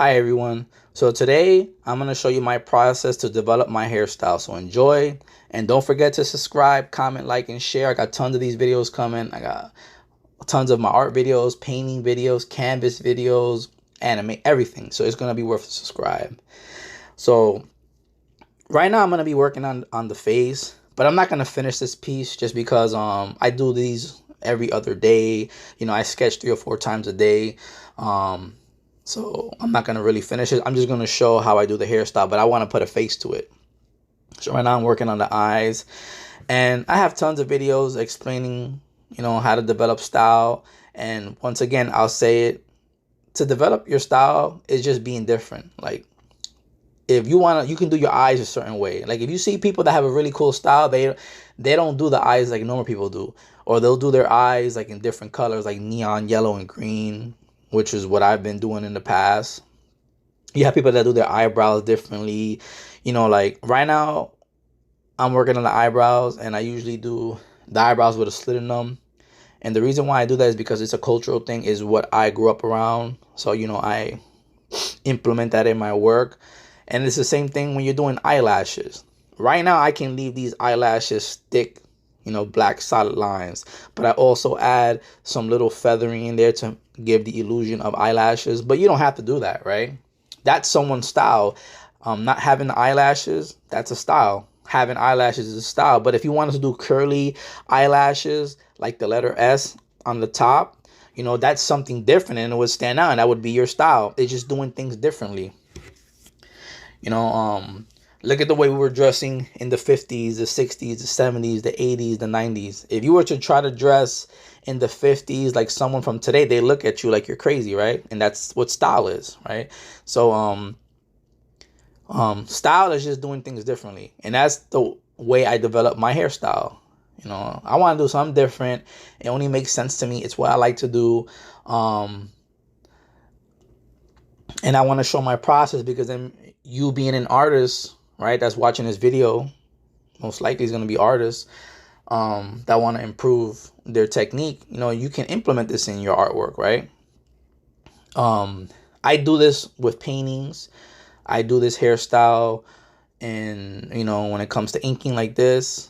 Hi everyone. So today I'm going to show you my process to develop my hairstyle. So enjoy and don't forget to subscribe, comment, like, and share. I got tons of these videos coming. I got tons of my art videos, painting videos, canvas videos, anime, everything. So it's going to be worth a subscribe. So right now I'm going to be working on the face, but I'm not going to finish this piece just because I do these every other day. I sketch 3 or 4 times a day. So I'm not going to really finish it. I'm just going to show how I do the hairstyle, but I want to put a face to it. So right now I'm working on the eyes, and I have tons of videos explaining, how to develop style. And once again, I'll say it, to develop your style is just being different. Like if you want to, you can do your eyes a certain way. Like if you see people that have a really cool style, they don't do the eyes like normal people do, or they'll do their eyes like in different colors, like neon yellow and green, which is what I've been doing in the past. You have people that do their eyebrows differently. Like right now, I'm working on the eyebrows, and I usually do the eyebrows with a slit in them. And the reason why I do that is because it's a cultural thing, is what I grew up around. So, I implement that in my work. And it's the same thing when you're doing eyelashes. Right now, I can leave these eyelashes thick, black solid lines, but I also add some little feathering in there to give the illusion of eyelashes. But you don't have to do that, right? That's someone's style. Not having the eyelashes, that's a style. Having eyelashes is a style. But if you wanted to do curly eyelashes, like the letter S on the top, that's something different, and it would stand out, and that would be your style. It's just doing things differently. Look at the way we were dressing in the 50s, the 60s, the 70s, the 80s, the 90s. If you were to try to dress in the 50s like someone from today, they look at you like you're crazy, right? And that's what style is, right? So style is just doing things differently, and that's the way I develop my hairstyle. I want to do something different. It only makes sense to me. It's what I like to do. And I want to show my process, because then you being an artist, right, that's watching this video, most likely is going to be artists that want to improve their technique. You can implement this in your artwork, right? I do this with paintings. I do this hairstyle, and when it comes to inking like this.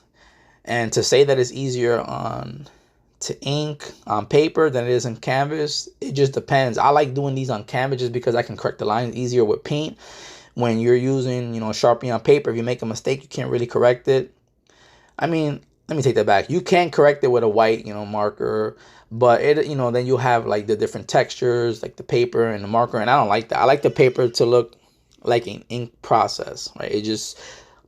And to say that it's easier to ink on paper than it is on canvas, it just depends. I like doing these on canvas just because I can correct the lines easier with paint. When you're using, Sharpie on paper, if you make a mistake, you can't really correct it. I mean, let me take that back. You can correct it with a white, marker, but then you have like the different textures, like the paper and the marker, and I don't like that. I like the paper to look like an ink process, right? It's just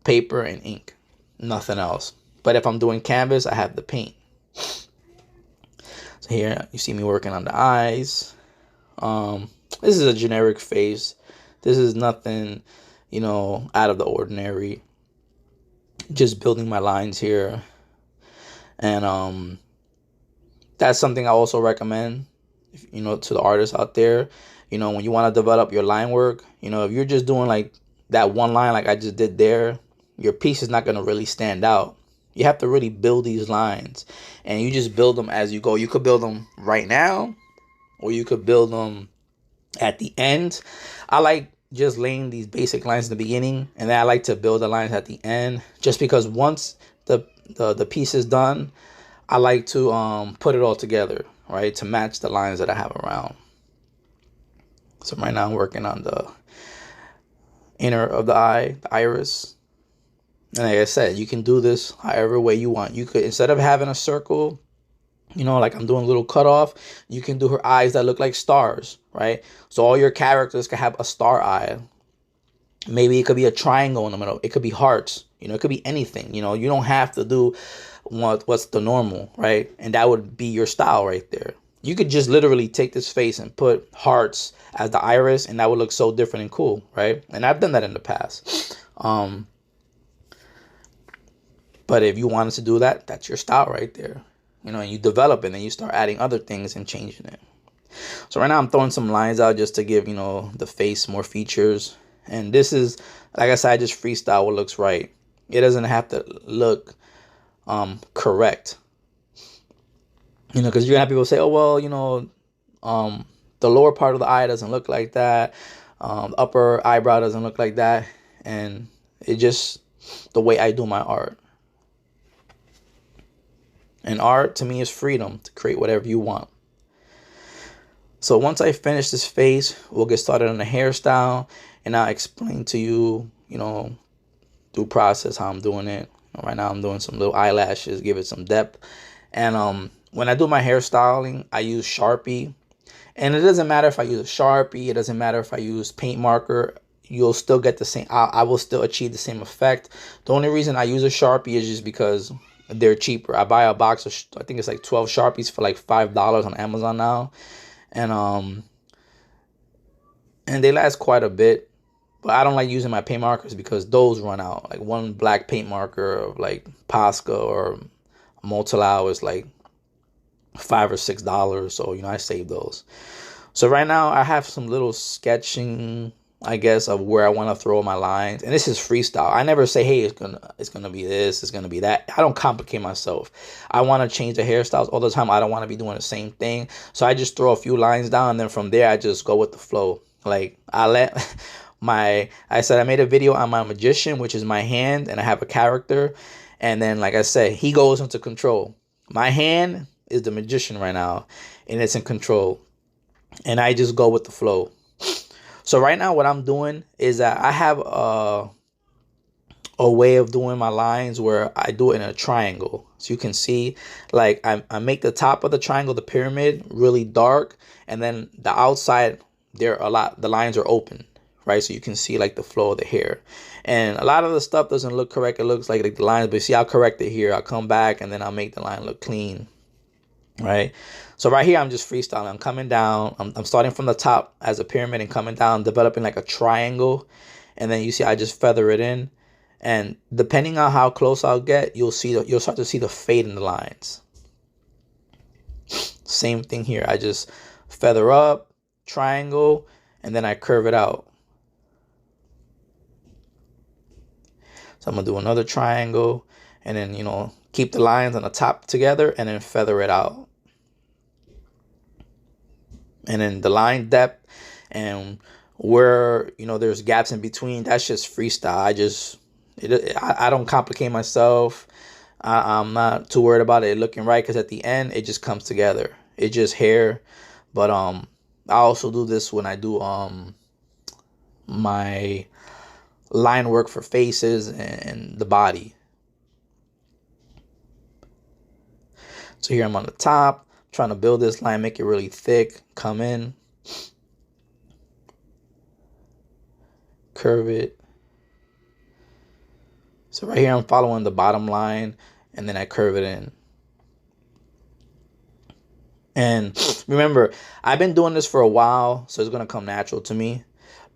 paper and ink, nothing else. But if I'm doing canvas, I have the paint. So here you see me working on the eyes. This is a generic face. This is nothing, out of the ordinary. Just building my lines here. And that's something I also recommend, to the artists out there. When you want to develop your line work, if you're just doing like that one line like I just did there, your piece is not going to really stand out. You have to really build these lines, and you just build them as you go. You could build them right now, or you could build them at the end. I like just laying these basic lines in the beginning, and then I like to build the lines at the end, just because once the piece is done, I like to put it all together, right, to match the lines that I have around. So right now I'm working on the inner of the eye, the iris. And like I said, you can do this however way you want. You could, instead of having a circle, like I'm doing a little cutoff, you can do her eyes that look like stars, right? So all your characters can have a star eye. Maybe it could be a triangle in the middle. It could be hearts. It could be anything. You don't have to do what's the normal, right? And that would be your style right there. You could just literally take this face and put hearts as the iris, and that would look so different and cool, right? And I've done that in the past. But if you wanted to do that, that's your style right there. And you develop it, and then you start adding other things and changing it. So right now I'm throwing some lines out just to give, the face more features. And this is, like I said, I just freestyle what looks right. It doesn't have to look correct. Because you're going to have people say, oh, well, the lower part of the eye doesn't look like that. The upper eyebrow doesn't look like that, and it just the way I do my art. And art to me is freedom to create whatever you want. So once I finish this face, we'll get started on the hairstyle, and I'll explain to you, through process how I'm doing it. Right now I'm doing some little eyelashes, give it some depth. And when I do my hairstyling, I use Sharpie. And it doesn't matter if I use a Sharpie, it doesn't matter if I use paint marker, you'll still get the same, I will still achieve the same effect. The only reason I use a Sharpie is just because they're cheaper. I buy a box of, I think it's like 12 Sharpies for like $5 on Amazon now. And they last quite a bit. But I don't like using my paint markers because those run out. Like one black paint marker of like Posca or Multilau is like $5 or $6. So, I save those. So right now I have some little sketching, I guess, of where I want to throw my lines. And this is freestyle. I never say, hey, it's gonna be this, it's gonna be that. I don't complicate myself. I want to change the hairstyles all the time. I don't want to be doing the same thing. So I just throw a few lines down, and then from there I just go with the flow. Like I said I made a video on my magician, which is my hand, and I have a character. And then, like I said, he goes into control. My hand is the magician right now, and it's in control. And I just go with the flow. So right now what I'm doing is that I have a way of doing my lines where I do it in a triangle. So you can see, like, I make the top of the triangle, the pyramid, really dark. And then the outside, the lines are open, right? So you can see like the flow of the hair. And a lot of the stuff doesn't look correct. It looks like the lines, but see, I'll correct it here. I'll come back and then I'll make the line look clean, right? So right here, I'm just freestyling. I'm coming down. I'm starting from the top as a pyramid and coming down, developing like a triangle. And then you see, I just feather it in. And depending on how close I'll get, you'll start to see the fade in the lines. Same thing here. I just feather up, triangle, and then I curve it out. So I'm gonna do another triangle, and then, keep the lines on the top together and then feather it out. And then the line depth and where, there's gaps in between, that's just freestyle. I don't complicate myself. I'm not too worried about it looking right, because at the end, it just comes together. It's just hair. But I also do this when I do my line work for faces and the body. So here I'm on the top, trying to build this line, make it really thick, come in, curve it. So right here I'm following the bottom line, and then I curve it in. And remember, I've been doing this for a while, so it's going to come natural to me.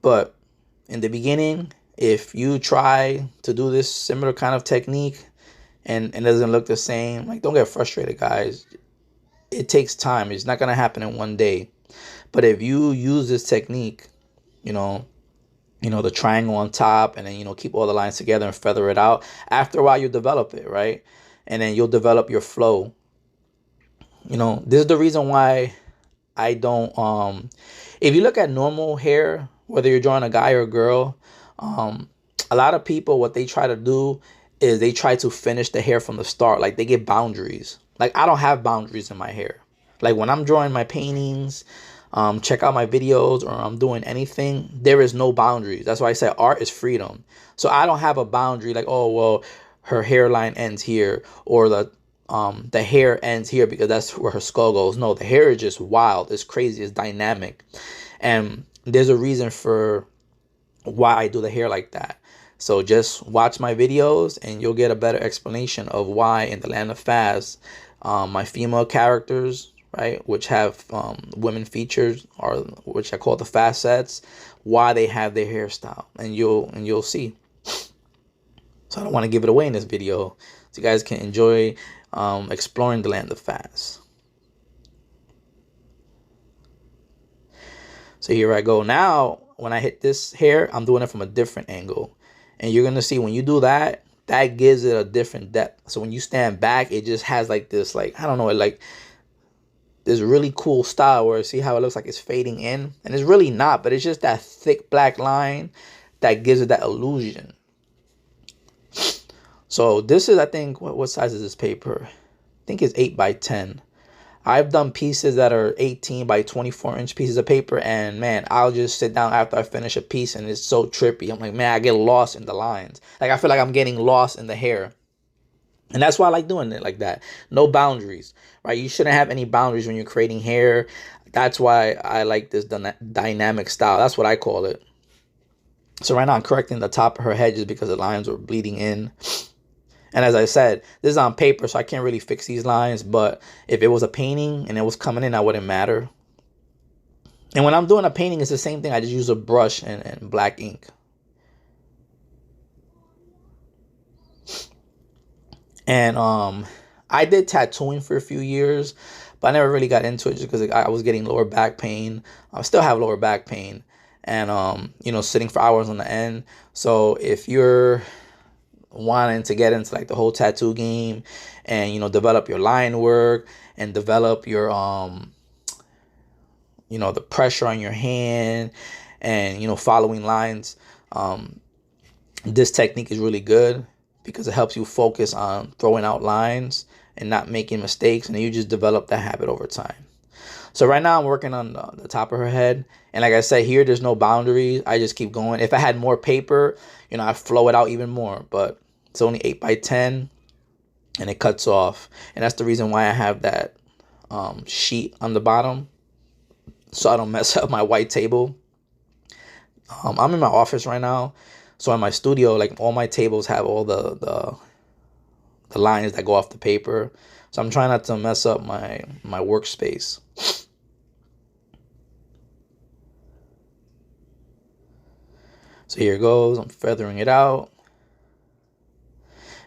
But in the beginning, if you try to do this similar kind of technique and it doesn't look the same, like, don't get frustrated, guys. It takes time. It's not going to happen in one day. But if you use this technique, the triangle on top, and then, keep all the lines together and feather it out, after a while, you'll develop it, right? And then you'll develop your flow. This is the reason why I don't, if you look at normal hair, whether you're drawing a guy or a girl, a lot of people, what they try to do is they try to finish the hair from the start. Like, they get boundaries. Like, I don't have boundaries in my hair. Like, when I'm drawing my paintings, check out my videos, or I'm doing anything, there is no boundaries. That's why I say art is freedom. So I don't have a boundary like, oh, well, her hairline ends here, or the hair ends here because that's where her skull goes. No, the hair is just wild. It's crazy. It's dynamic. And there's a reason for why I do the hair like that. So just watch my videos and you'll get a better explanation of why in the Land of Fas, my female characters, right, which have women features, or which I call the facets, why they have their hairstyle, and you'll see. So I don't want to give it away in this video, so you guys can enjoy exploring the Land of Fas. So here I go. Now, when I hit this hair, I'm doing it from a different angle. And you're going to see when you do that, that gives it a different depth. So when you stand back, it just has like this, like, I don't know, this really cool style where see how it looks like it's fading in, and it's really not, but it's just that thick black line that gives it that illusion. So this is, I think, what size is this paper? I think it's 8 by 10. I've done pieces that are 18 by 24-inch pieces of paper, and man, I'll just sit down after I finish a piece and it's so trippy. I'm like, man, I get lost in the lines. Like, I feel like I'm getting lost in the hair. And that's why I like doing it like that. No boundaries, right? You shouldn't have any boundaries when you're creating hair. That's why I like this dynamic style. That's what I call it. So right now I'm correcting the top of her head just because the lines were bleeding in. And as I said, this is on paper, so I can't really fix these lines. But if it was a painting and it was coming in, I wouldn't matter. And when I'm doing a painting, it's the same thing. I just use a brush and black ink. And I did tattooing for a few years, but I never really got into it just because I was getting lower back pain. I still have lower back pain. And, you know, sitting for hours on the end. So if you're wanting to get into like the whole tattoo game and, you know, develop your line work and develop your you know, the pressure on your hand and, you know, following lines, this technique is really good because it helps you focus on throwing out lines and not making mistakes, and you just develop that habit over time. So right now I'm working on the top of her head, and like I said, here there's no boundaries. I just keep going. If I had more paper, you know, I flow it out even more, but it's only 8 by 10 and it cuts off. And that's the reason why I have that sheet on the bottom so I don't mess up my white table. I'm in my office right now. So in my studio, like all my tables have all the lines that go off the paper. So I'm trying not to mess up my workspace. So here it goes. I'm feathering it out.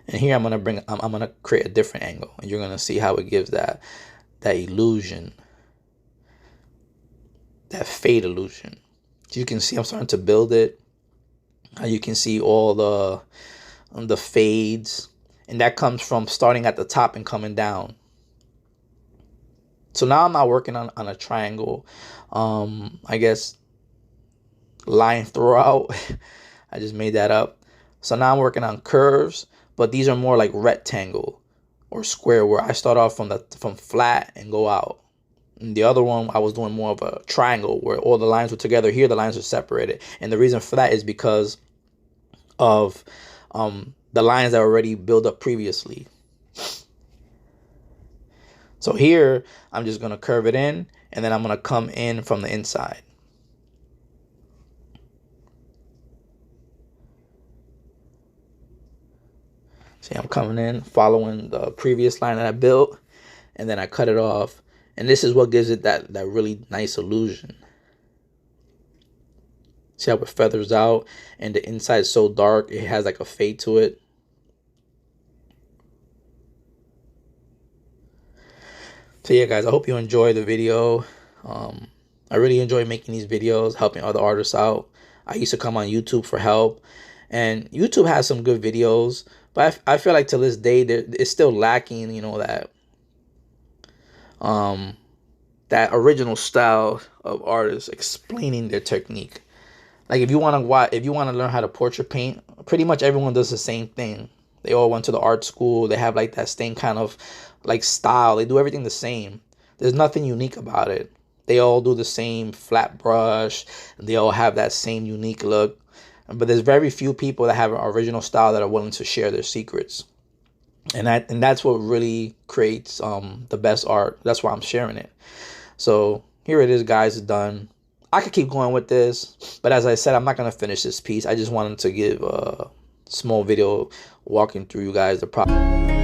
And here I'm gonna create a different angle, and you're gonna see how it gives that illusion, that fade illusion. You can see I'm starting to build it. You can see all the fades, and that comes from starting at the top and coming down. So now I'm not working on a triangle, I guess, line throughout. I just made that up. So now I'm working on curves, but these are more like rectangle or square, where I start off from flat and go out. And the other one, I was doing more of a triangle where all the lines were together. Here the lines are separated, and the reason for that is because of the lines that already built up previously. So here I'm just gonna curve it in, and then I'm gonna come in from the inside. See, I'm coming in, following the previous line that I built, and then I cut it off. And this is what gives it that really nice illusion. See how it feathers out, and the inside is so dark, it has like a fade to it. So yeah, guys, I hope you enjoy the video. I really enjoy making these videos, helping other artists out. I used to come on YouTube for help, and YouTube has some good videos, but I feel like to this day it's still lacking, you know, that original style of artists explaining their technique. Like if you want to learn how to portrait paint, pretty much everyone does the same thing. They all went to the art school. They have like that same kind of like style. They do everything the same. There's nothing unique about it. They all do the same flat brush. They all have that same unique look. But there's very few people that have an original style that are willing to share their secrets. And that's what really creates the best art. That's why I'm sharing it. So here it is, guys. It's done. I could keep going with this, but as I said, I'm not going to finish this piece. I just wanted to give a small video walking through you guys the process.